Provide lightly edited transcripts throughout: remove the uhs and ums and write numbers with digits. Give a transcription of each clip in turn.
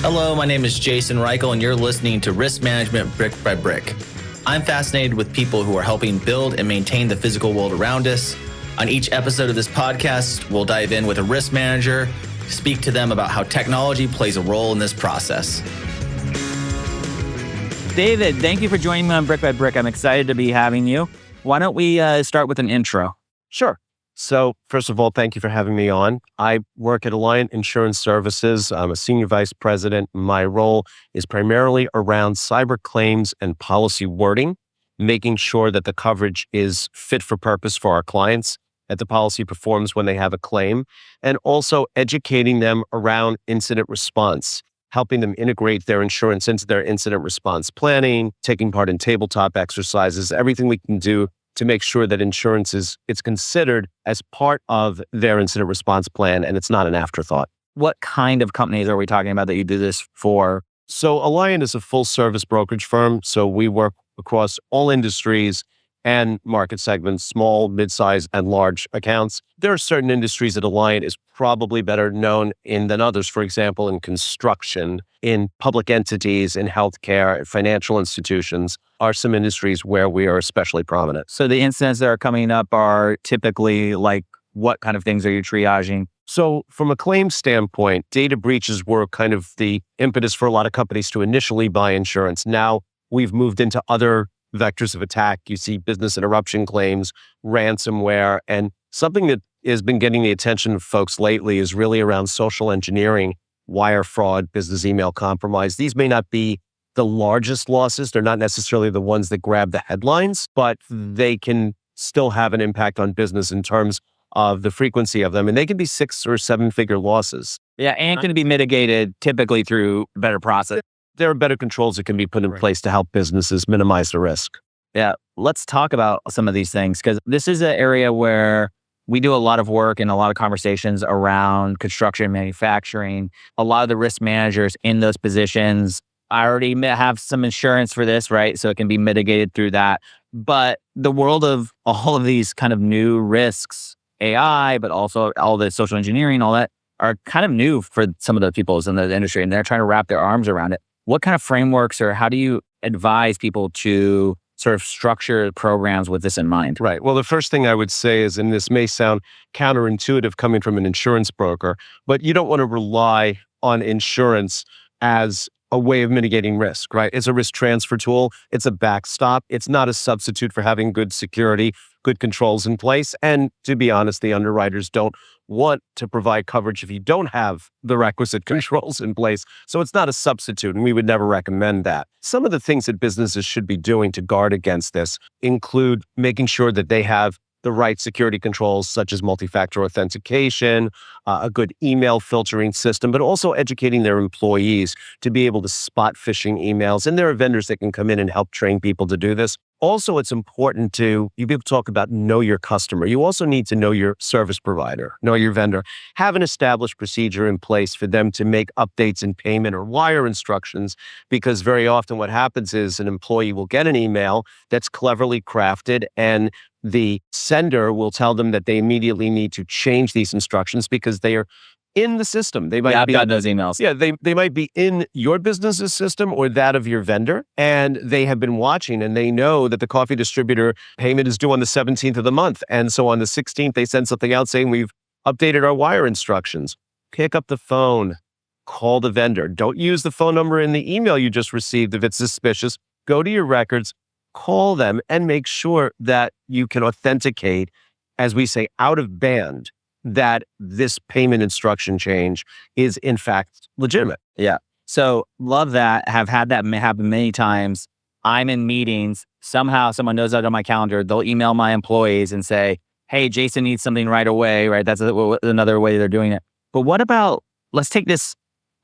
Hello, my name is Jason Reichl, and you're listening to Risk Management Brick by Brick. I'm fascinated with people who are helping build and maintain the physical world around us. On each episode of this podcast, we'll dive in with a risk manager, speak to them about how technology plays a role in this process. David, thank you for joining me on Brick by Brick. I'm excited to be having you. Why don't we start with an intro? Sure. So first of all, thank you for having me on. I work at Alliant Insurance Services. I'm a senior vice president. My role is primarily around cyber claims and policy wording, making sure that the coverage is fit for purpose for our clients, that the policy performs when they have a claim, and also educating them around incident response, helping them integrate their insurance into their incident response planning, taking part in tabletop exercises, everything we can do to make sure that insurance it's considered as part of their incident response plan and it's not an afterthought. What kind of companies are we talking about that you do this for? So Alliant is a full service brokerage firm. So we work across all industries and market segments, small, mid-size, and large accounts. There are certain industries that Alliant is probably better known in than others. For example, in construction, in public entities, in healthcare, financial institutions are some industries where we are especially prominent. So the incidents that are coming up are typically like, what kind of things are you triaging? So from a claim standpoint, data breaches were kind of the impetus for a lot of companies to initially buy insurance. Now we've moved into other vectors of attack. You see business interruption claims, ransomware, and something that has been getting the attention of folks lately is really around social engineering, wire fraud, business email compromise. These may not be the largest losses. They're not necessarily the ones that grab the headlines, but they can still have an impact on business in terms of the frequency of them. And they can be 6 or 7 figure losses. Yeah, and can be mitigated typically through better process. There are better controls that can be put in place to help businesses minimize the risk. Yeah, let's talk about some of these things because this is an area where we do a lot of work and a lot of conversations around construction and manufacturing. A lot of the risk managers in those positions, I already have some insurance for this, right? So it can be mitigated through that. But the world of all of these kind of new risks, AI, but also all the social engineering, all that are kind of new for some of the people in the industry and they're trying to wrap their arms around it. What kind of frameworks or how do you advise people to sort of structure programs with this in mind? Right. Well, the first thing I would say is, and this may sound counterintuitive coming from an insurance broker, but you don't want to rely on insurance as a way of mitigating risk, right? It's a risk transfer tool. It's a backstop. It's not a substitute for having good security, good controls in place. And to be honest, the underwriters don't want to provide coverage if you don't have the requisite controls in place. So it's not a substitute, and we would never recommend that. Some of the things that businesses should be doing to guard against this include making sure that they have the right security controls, such as multi-factor authentication, a good email filtering system, but also educating their employees to be able to spot phishing emails. And there are vendors that can come in and help train people to do this. Also, it's important you people talk about know your customer. You also need to know your service provider, know your vendor. Have an established procedure in place for them to make updates in payment or wire instructions, because very often what happens is an employee will get an email that's cleverly crafted and the sender will tell them that they immediately need to change these instructions because they are in the system. They might I've got those emails. Yeah, they might be in your business's system or that of your vendor, and they have been watching and they know that the coffee distributor payment is due on the 17th of the month. And so on the 16th, they send something out saying we've updated our wire instructions. Pick up the phone, call the vendor. Don't use the phone number in the email you just received if it's suspicious. Go to your records, call them, and make sure that you can authenticate, as we say, out of band, that this payment instruction change is in fact legitimate. Yeah. So love that. Have had that happen many times. I'm in meetings. Somehow someone knows that on my calendar. They'll email my employees and say, hey, Jason needs something right away, right? That's another way they're doing it. But what about, let's take this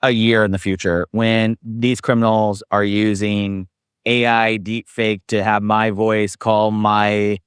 a year in the future when these criminals are using AI deepfake to have my voice call my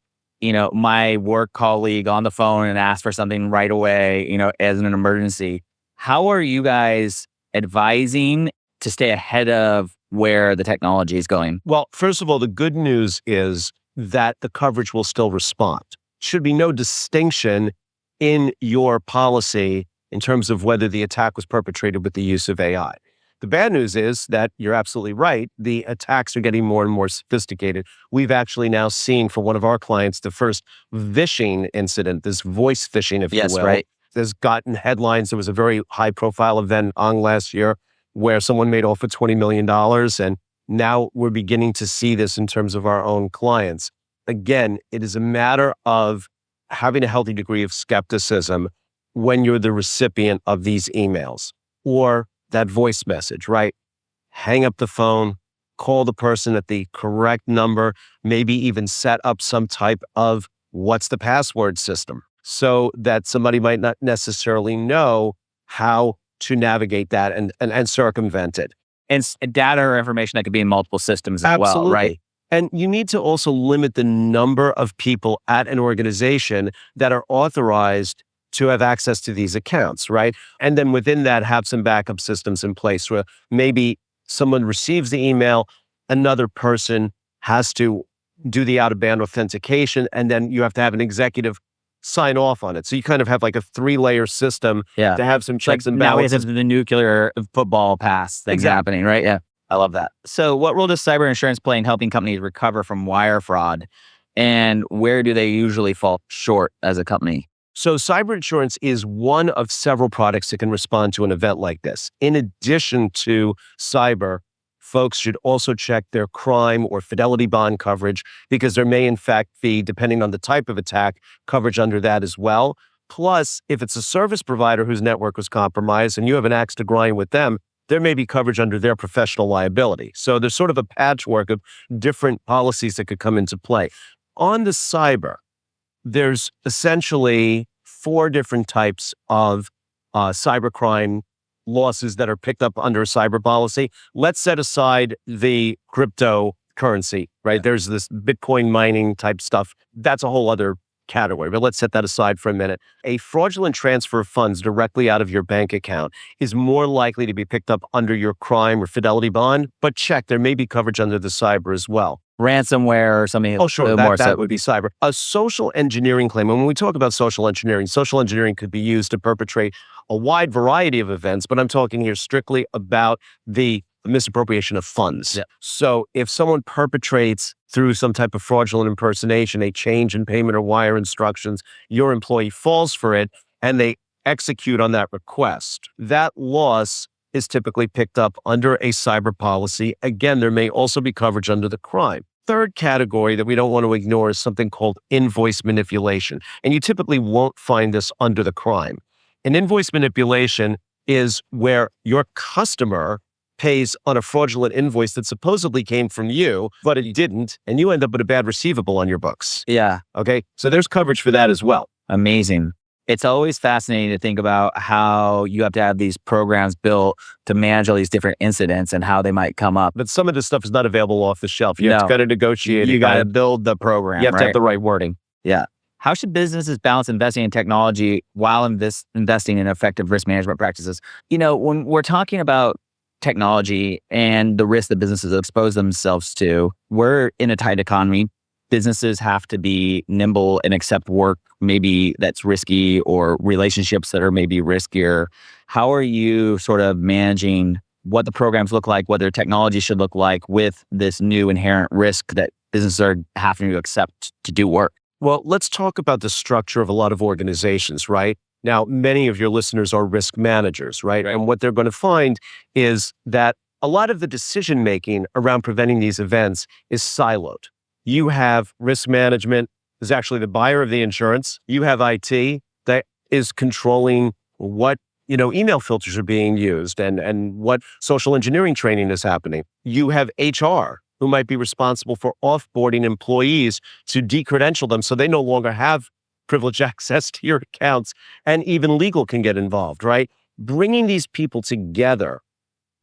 work colleague on the phone and ask for something right away, as an emergency. How are you guys advising to stay ahead of where the technology is going? Well, first of all, the good news is that the coverage will still respond. Should be no distinction in your policy in terms of whether the attack was perpetrated with the use of AI. The bad news is that you're absolutely right. The attacks are getting more and more sophisticated. We've actually now seen for one of our clients, the first phishing incident, this voice phishing, if you will. Right. There's gotten headlines. There was a very high profile event on last year where someone made off with $20 million. And now we're beginning to see this in terms of our own clients. Again, it is a matter of having a healthy degree of skepticism when you're the recipient of these emails or that voice message, right? Hang up the phone, call the person at the correct number, maybe even set up some type of what's the password system so that somebody might not necessarily know how to navigate that and circumvent it. And data or information that could be in multiple systems as well, right? And you need to also limit the number of people at an organization that are authorized to have access to these accounts, right? And then within that, have some backup systems in place where maybe someone receives the email, another person has to do the out-of-band authentication, and then you have to have an executive sign off on it. So you kind of have like a 3-layer system to have some checks and balances. Now we have the nuclear football pass thing happening, right? Yeah, I love that. So what role does cyber insurance play in helping companies recover from wire fraud? And where do they usually fall short as a company? So cyber insurance is one of several products that can respond to an event like this. In addition to cyber, folks should also check their crime or fidelity bond coverage because there may in fact be, depending on the type of attack, coverage under that as well. Plus, if it's a service provider whose network was compromised and you have an axe to grind with them, there may be coverage under their professional liability. So there's sort of a patchwork of different policies that could come into play. On the cyber, there's essentially 4 different types of cybercrime losses that are picked up under a cyber policy. Let's set aside the cryptocurrency, right? There's this Bitcoin mining type stuff. That's a whole other category, but let's set that aside for a minute. A fraudulent transfer of funds directly out of your bank account is more likely to be picked up under your crime or fidelity bond, but check, there may be coverage under the cyber as well. Ransomware or something. Oh, sure. That would be cyber. A social engineering claim. And when we talk about social engineering could be used to perpetrate a wide variety of events, but I'm talking here strictly about the misappropriation of funds. Yeah. So if someone perpetrates through some type of fraudulent impersonation, a change in payment or wire instructions, your employee falls for it and they execute on that request, that loss is typically picked up under a cyber policy. Again, there may also be coverage under the crime. Third category that we don't want to ignore is something called invoice manipulation. And you typically won't find this under the crime. An invoice manipulation is where your customer pays on a fraudulent invoice that supposedly came from you, but it didn't, and you end up with a bad receivable on your books. Yeah. Okay. So there's coverage for that as well. Amazing. It's always fascinating to think about how you have to have these programs built to manage all these different incidents and how they might come up. But some of this stuff is not available off the shelf. You have to kind of negotiate. You got to build the program. You have to have the right wording. Yeah. How should businesses balance investing in technology while investing in effective risk management practices? You know, when we're talking about technology and the risk that businesses expose themselves to, we're in a tight economy. Businesses have to be nimble and accept work maybe that's risky or relationships that are maybe riskier. How are you sort of managing what the programs look like, what their technology should look like with this new inherent risk that businesses are having to accept to do work? Well, let's talk about the structure of a lot of organizations, right? Now, many of your listeners are risk managers, right? And what they're going to find is that a lot of the decision-making around preventing these events is siloed. You have risk management is actually the buyer of the insurance. You have IT that is controlling what, email filters are being used and what social engineering training is happening. You have HR who might be responsible for offboarding employees to decredential them so they no longer have privileged access to your accounts, and even legal can get involved, right? Bringing these people together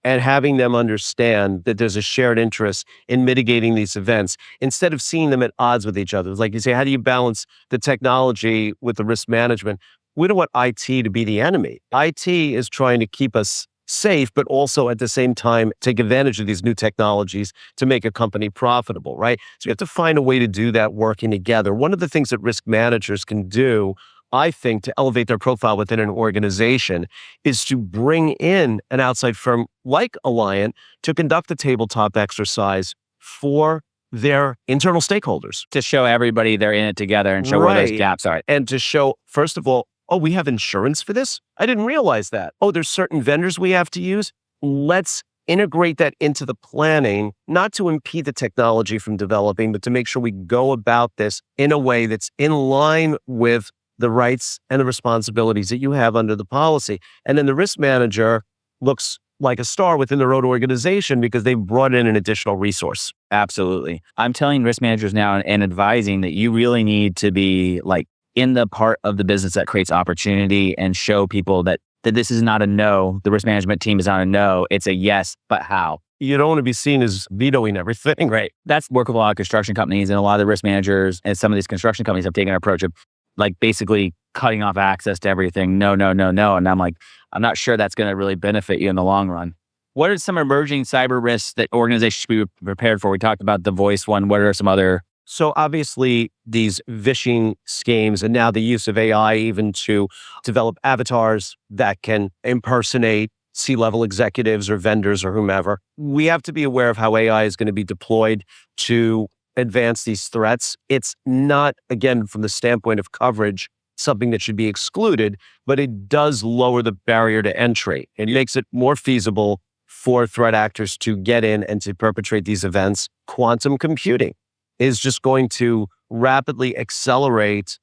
and having them understand that there's a shared interest in mitigating these events instead of seeing them at odds with each other. It's like you say, how do you balance the technology with the risk management? We don't want IT to be the enemy. IT is trying to keep us safe, but also at the same time, take advantage of these new technologies to make a company profitable, right? So you have to find a way to do that working together. One of the things that risk managers can do I think, to elevate their profile within an organization is to bring in an outside firm like Alliant to conduct a tabletop exercise for their internal stakeholders. To show everybody they're in it together and show where those Right. gaps are. And to show, first of all, oh, we have insurance for this? I didn't realize that. Oh, there's certain vendors we have to use. Let's integrate that into the planning, not to impede the technology from developing, but to make sure we go about this in a way that's in line with the rights and the responsibilities that you have under the policy. And then the risk manager looks like a star within their own organization because they brought in an additional resource. Absolutely. I'm telling risk managers now and advising that you really need to be like in the part of the business that creates opportunity and show people that this is not a no. The risk management team is not a no. It's a yes, but how? You don't want to be seen as vetoing everything. Right. That's work with a lot of construction companies, and a lot of the risk managers and some of these construction companies have taken an approach of like basically cutting off access to everything. No, no, no, no. And I'm like, I'm not sure that's going to really benefit you in the long run. What are some emerging cyber risks that organizations should be prepared for? We talked about the voice one. What are some other? So obviously these phishing schemes and now the use of AI even to develop avatars that can impersonate C-level executives or vendors or whomever. We have to be aware of how AI is going to be deployed to advance these threats. It's not, again, from the standpoint of coverage, something that should be excluded, but it does lower the barrier to entry. It makes it more feasible for threat actors to get in and to perpetrate these events. Quantum computing is just going to rapidly accelerate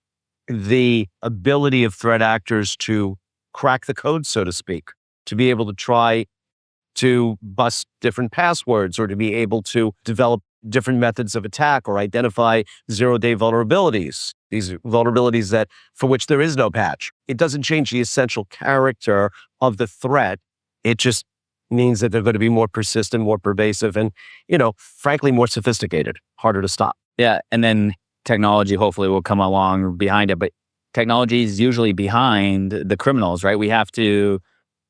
the ability of threat actors to crack the code, so to speak, to be able to try to bust different passwords or to be able to develop different methods of attack or identify zero-day vulnerabilities, these vulnerabilities that for which there is no patch. It doesn't change the essential character of the threat. It just means that they're going to be more persistent, more pervasive, and, frankly, more sophisticated, harder to stop. Yeah. And then technology hopefully will come along behind it. But technology is usually behind the criminals, right? We have to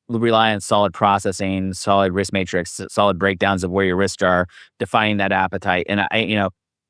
rely on solid processing, solid risk matrix, solid breakdowns of where your risks are, defining that appetite. And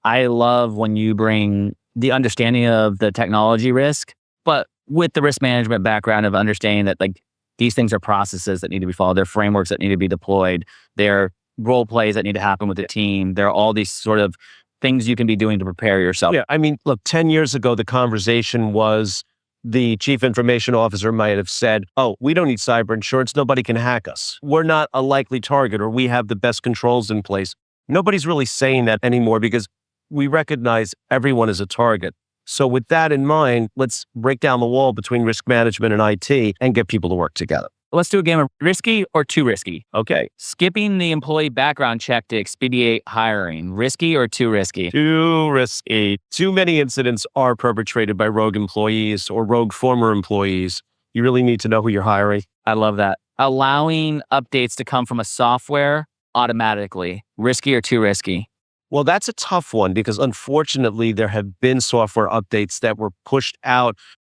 I love when you bring the understanding of the technology risk, but with the risk management background of understanding that like these things are processes that need to be followed. They're frameworks that need to be deployed. They're role plays that need to happen with the team. There are all these sort of things you can be doing to prepare yourself. Yeah, I mean, look, 10 years ago, the conversation was the chief information officer might have said, oh, we don't need cyber insurance. Nobody can hack us. We're not a likely target, or we have the best controls in place. Nobody's really saying that anymore because we recognize everyone is a target. So with that in mind, let's break down the wall between risk management and IT and get people to work together. Let's do a game of risky or too risky. Okay. Skipping the employee background check to expedite hiring. Risky or too risky? Too risky. Too many incidents are perpetrated by rogue employees or rogue former employees. You really need to know who you're hiring. I love that. Allowing updates to come from a software automatically. Risky or too risky? Well, that's a tough one because unfortunately there have been software updates that were pushed out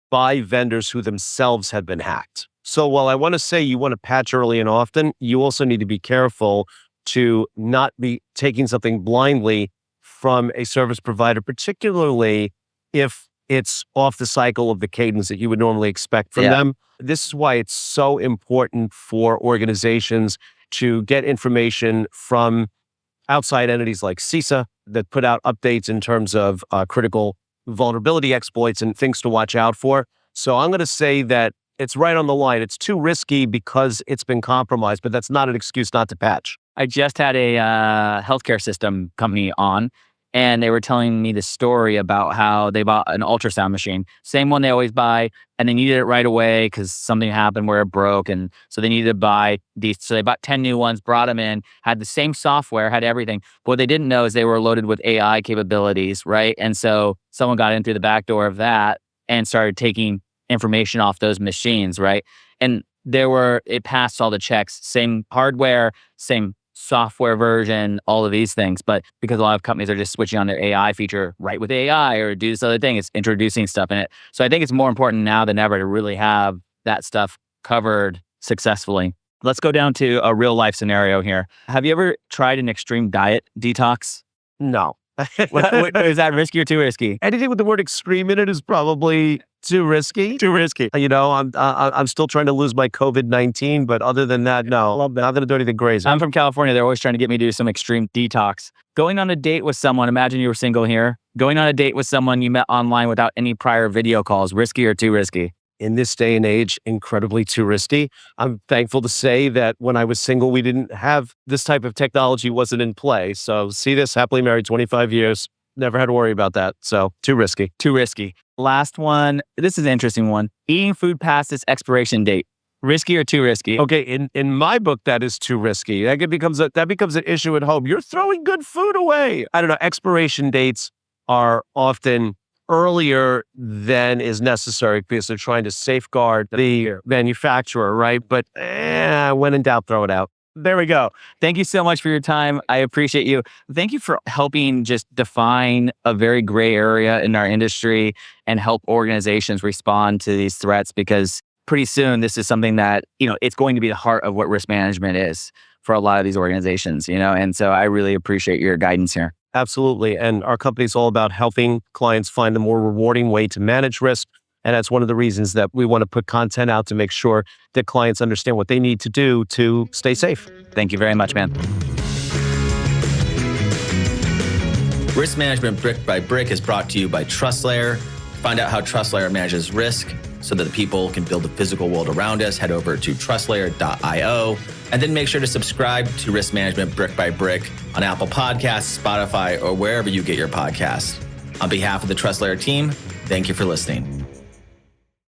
by vendors who themselves have been hacked. So while I want to say you want to patch early and often, you also need to be careful to not be taking something blindly from a service provider, particularly if it's off the cycle of the cadence that you would normally expect from them. This is why it's so important for organizations to get information from outside entities like CISA that put out updates in terms of critical vulnerability exploits and things to watch out for. So I'm going to say that it's right on the line. It's too risky because it's been compromised, but that's not an excuse not to patch. I just had a healthcare system company on, and they were telling me the story about how they bought an ultrasound machine, same one they always buy, and they needed it right away because something happened where it broke, and so they needed to buy these. So they bought 10 new ones, brought them in, had the same software, had everything. But what they didn't know is they were loaded with AI capabilities, right? And so someone got in through the back door of that and started taking information off those machines, right? And it passed all the checks, same hardware, same software version, all of these things. But because a lot of companies are just switching on their AI feature, right with AI or do this other thing, it's introducing stuff in it. So I think it's more important now than ever to really have that stuff covered successfully. Let's go down to a real life scenario here. Have you ever tried an extreme diet detox? No. Is that risky or too risky? Anything with the word extreme in it is probably too risky. Too risky. You know, I'm still trying to lose my COVID-19, but other than that, no, I'm not going to do anything crazy. I'm from California. They're always trying to get me to do some extreme detox. Going on a date with someone, imagine you were single here. Going on a date with someone you met online without any prior video calls, risky or too risky? In this day and age, incredibly too risky. I'm thankful to say that when I was single, we didn't have this type of technology wasn't in play. So see this, happily married 25 years. Never had to worry about that. So too risky. Too risky. Last one. This is an interesting one. Eating food past its expiration date. Risky or too risky? Okay, in my book, that is too risky. That becomes an issue at home. You're throwing good food away. I don't know. Expiration dates are often earlier than is necessary because they're trying to safeguard the manufacturer, right? But when in doubt, throw it out. There we go. Thank you so much for your time. I appreciate you. Thank you for helping just define a very gray area in our industry and help organizations respond to these threats, because pretty soon this is something that, it's going to be the heart of what risk management is for a lot of these organizations, and so I really appreciate your guidance here. Absolutely. And our company is all about helping clients find a more rewarding way to manage risk. And that's one of the reasons that we want to put content out to make sure that clients understand what they need to do to stay safe. Thank you very much, man. Risk Management Brick by Brick is brought to you by TrustLayer. Find out how TrustLayer manages risk so that the people can build the physical world around us. Head over to trustlayer.io. And then make sure to subscribe to Risk Management Brick by Brick on Apple Podcasts, Spotify, or wherever you get your podcasts. On behalf of the TrustLayer team, thank you for listening.